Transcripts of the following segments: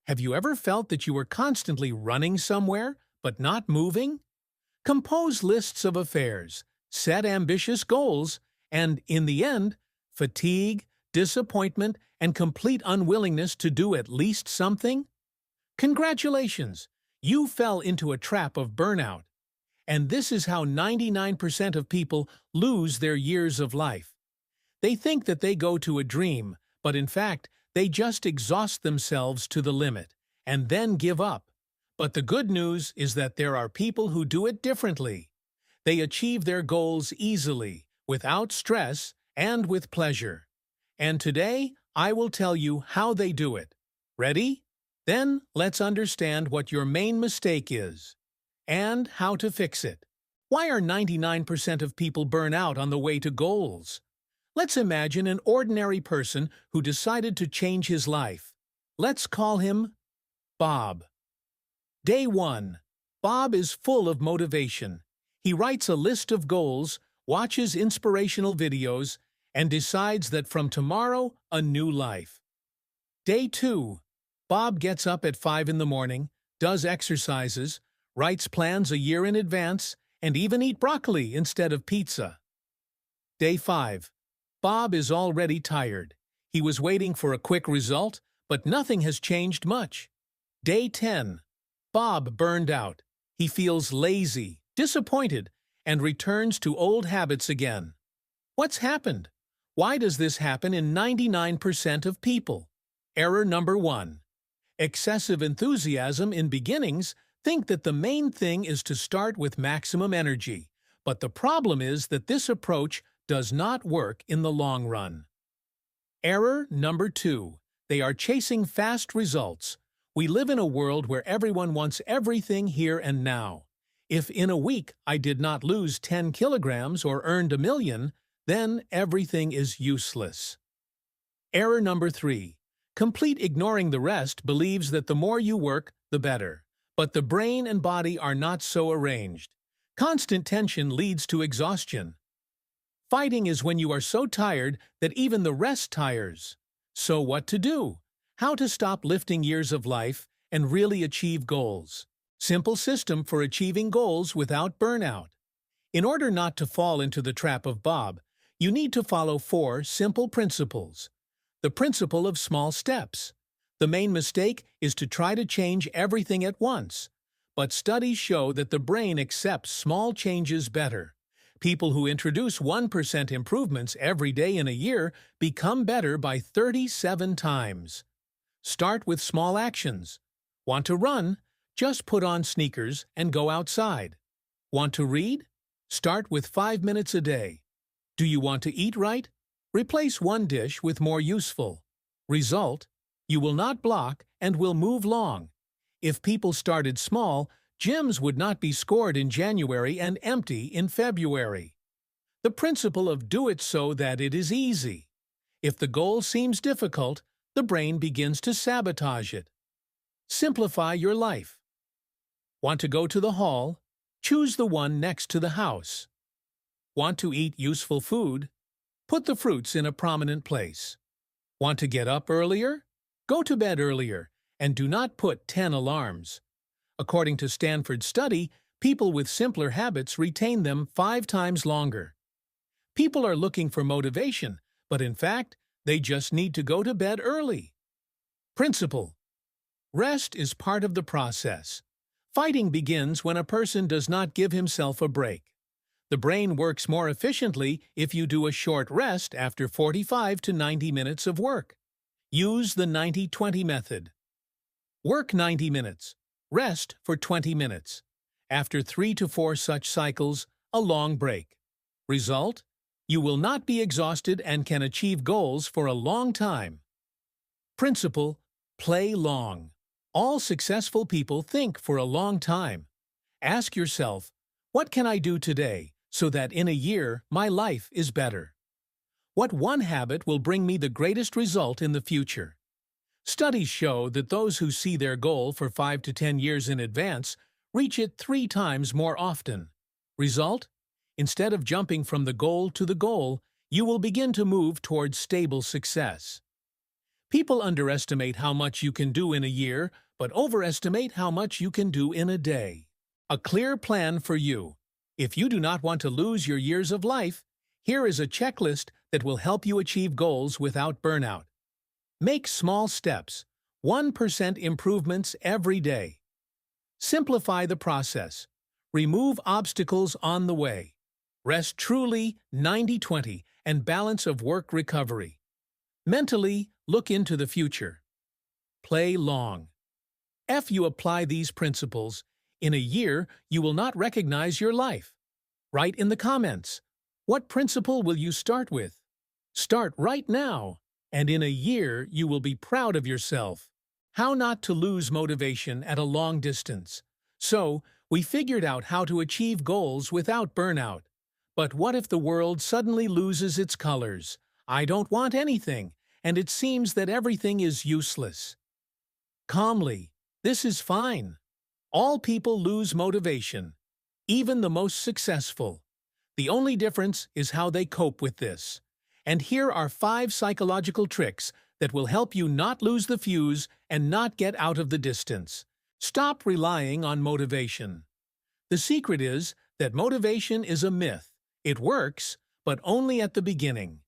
Have you ever felt that you were constantly running somewhere, but not moving? Compose lists of affairs, set ambitious goals, and, in the end, fatigue, disappointment, and complete unwillingness to do at least something? Congratulations! You fell into a trap of burnout. And this is how 99% of people lose their years of life. They think that they go to a dream, but in fact, they just exhaust themselves to the limit, and then give up. But the good news is that there are people who do it differently. They achieve their goals easily, without stress, and with pleasure. And today, I will tell you how they do it. Ready? Then, let's understand what your main mistake is, and how to fix it. Why are 99% of people burn out on the way to goals? Let's imagine an ordinary person who decided to change his life. Let's call him Bob. Day 1. Bob is full of motivation. He writes a list of goals, watches inspirational videos, and decides that from tomorrow, a new life. Day 2. Bob gets up at 5 in the morning, does exercises, writes plans a year in advance, and even eat broccoli instead of pizza. Day 5. Bob is already tired. He was waiting for a quick result, but nothing has changed much. Day 10. Bob burned out. He feels lazy, disappointed, and returns to old habits again. What's happened? Why does this happen in 99% of people? Error number 1. Excessive enthusiasm in beginnings. Think that the main thing is to start with maximum energy, but the problem is that this approach does not work in the long run. Error number 2. They are chasing fast results. We live in a world where everyone wants everything here and now. If in a week I did not lose 10 kilograms or earned $1 million, then everything is useless. Error number 3. Complete ignoring the rest believes that the more you work, the better. But the brain and body are not so arranged. Constant tension leads to exhaustion. Fighting is when you are so tired that even the rest tires. So what to do? How to stop lifting years of life and really achieve goals. Simple system for achieving goals without burnout. In order not to fall into the trap of Bob, you need to follow 4 simple principles. The principle of small steps. The main mistake is to try to change everything at once. But studies show that the brain accepts small changes better. People who introduce 1% improvements every day in a year become better by 37 times. Start with small actions. Want to run? Just put on sneakers and go outside. Want to read? Start with 5 minutes a day. Do you want to eat right? Replace one dish with more useful. Result: you will not block and will move long. If people started small, gyms would not be scored in January and empty in February. The principle of do it so that it is easy. If the goal seems difficult, the brain begins to sabotage it. Simplify your life. Want to go to the hall? Choose the one next to the house. Want to eat useful food? Put the fruits in a prominent place. Want to get up earlier? Go to bed earlier, and do not put 10 alarms. According to Stanford's study, people with simpler habits retain them 5 times longer. People are looking for motivation, but in fact, they just need to go to bed early. Principle: rest is part of the process. Fighting begins when a person does not give himself a break. The brain works more efficiently if you do a short rest after 45 to 90 minutes of work. Use the 90-20 method. Work 90 minutes. Rest for 20 minutes. After 3 to 4 such cycles, a long break. Result: you will not be exhausted and can achieve goals for a long time. Principle: play long. All successful people think for a long time. Ask yourself, what can I do today so that in a year my life is better? What one habit will bring me the greatest result in the future? Studies show that those who see their goal for 5 to 10 years in advance reach it 3 times more often. Result: instead of jumping from the goal to the goal, you will begin to move towards stable success. People underestimate how much you can do in a year, but overestimate how much you can do in a day. A clear plan for you. If you do not want to lose your years of life, here is a checklist that will help you achieve goals without burnout. Make small steps, 1% improvements every day. Simplify the process. Remove obstacles on the way. Rest truly 90-20 and balance of work recovery. Mentally, look into the future. Play long. If you apply these principles, in a year you will not recognize your life. Write in the comments. What principle will you start with? Start right now, and in a year you will be proud of yourself. How not to lose motivation at a long distance. So, we figured out how to achieve goals without burnout. But what if the world suddenly loses its colors? I don't want anything, and it seems that everything is useless. Calmly, this is fine. All people lose motivation, even the most successful. The only difference is how they cope with this. And here are 5 psychological tricks that will help you not lose the fuse and not get out of the distance. Stop relying on motivation. The secret is that motivation is a myth. It works, but only at the beginning.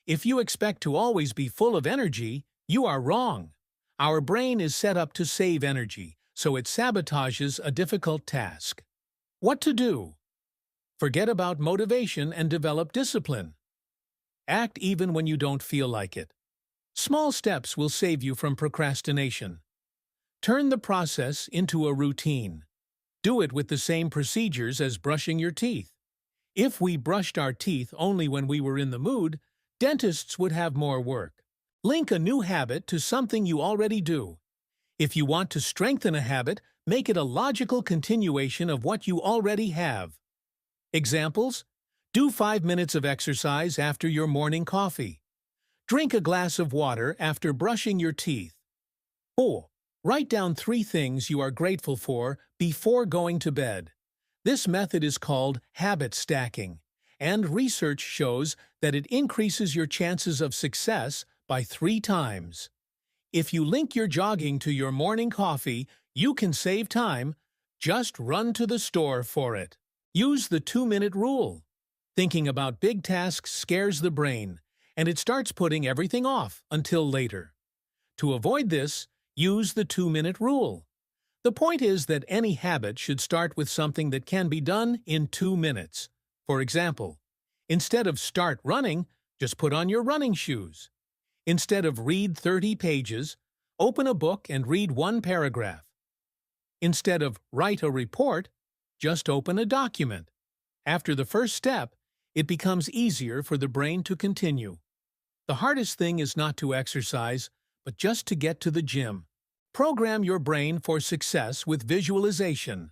If you expect to always be full of energy, you are wrong. Our brain is set up to save energy, so it sabotages a difficult task. What to do? Forget about motivation and develop discipline. Act even when you don't feel like it. Small steps will save you from procrastination. Turn the process into a routine. Do it with the same procedures as brushing your teeth. If we brushed our teeth only when we were in the mood, dentists would have more work. Link a new habit to something you already do. If you want to strengthen a habit, make it a logical continuation of what you already have. Examples: do 5 minutes of exercise after your morning coffee. Drink a glass of water after brushing your teeth. Or, write down 3 things you are grateful for before going to bed. This method is called habit stacking, and research shows that it increases your chances of success by 3 times. If you link your jogging to your morning coffee, you can save time. Just run to the store for it. Use the 2-minute rule. Thinking about big tasks scares the brain, and it starts putting everything off until later. To avoid this, use the 2-minute rule. The point is that any habit should start with something that can be done in 2 minutes. For example, instead of start running, just put on your running shoes. Instead of read 30 pages, open a book and read 1 paragraph. Instead of write a report, just open a document. After the first step, it becomes easier for the brain to continue. The hardest thing is not to exercise, but just to get to the gym. Program your brain for success with visualization.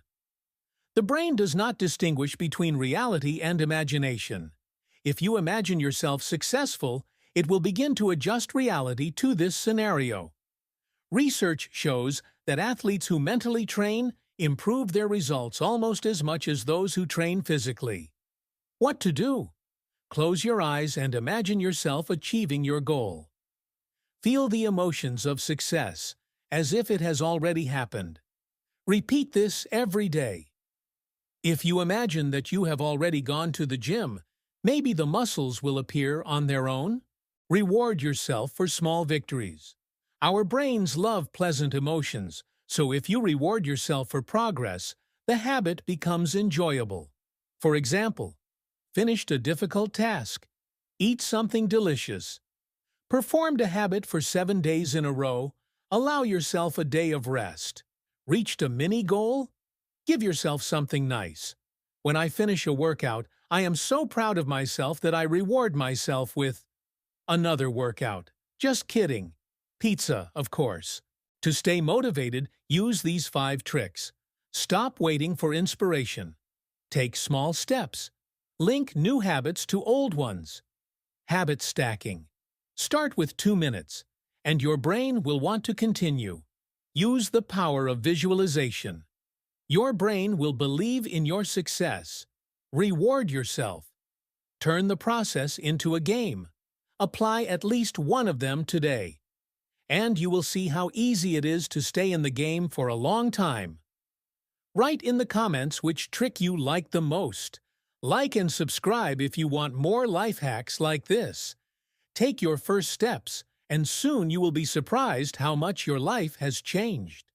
The brain does not distinguish between reality and imagination. If you imagine yourself successful, it will begin to adjust reality to this scenario. Research shows that athletes who mentally train improve their results almost as much as those who train physically. What to do? Close your eyes and imagine yourself achieving your goal. Feel the emotions of success, as if it has already happened. Repeat this every day. If you imagine that you have already gone to the gym, maybe the muscles will appear on their own. Reward yourself for small victories. Our brains love pleasant emotions, so if you reward yourself for progress, the habit becomes enjoyable. For example, finished a difficult task. Eat something delicious. Performed a habit for 7 days in a row. Allow yourself a day of rest. Reached a mini goal? Give yourself something nice. When I finish a workout, I am so proud of myself that I reward myself with another workout. Just kidding. Pizza, of course. To stay motivated, use these 5 tricks. Stop waiting for inspiration. Take small steps. Link new habits to old ones. Habit stacking. Start with 2 minutes, and your brain will want to continue. Use the power of visualization. Your brain will believe in your success. Reward yourself. Turn the process into a game. Apply at least one of them today. and you will see how easy it is to stay in the game for a long time. Write in the comments which trick you like the most. Like and subscribe if you want more life hacks like this. Take your first steps, and soon you will be surprised how much your life has changed.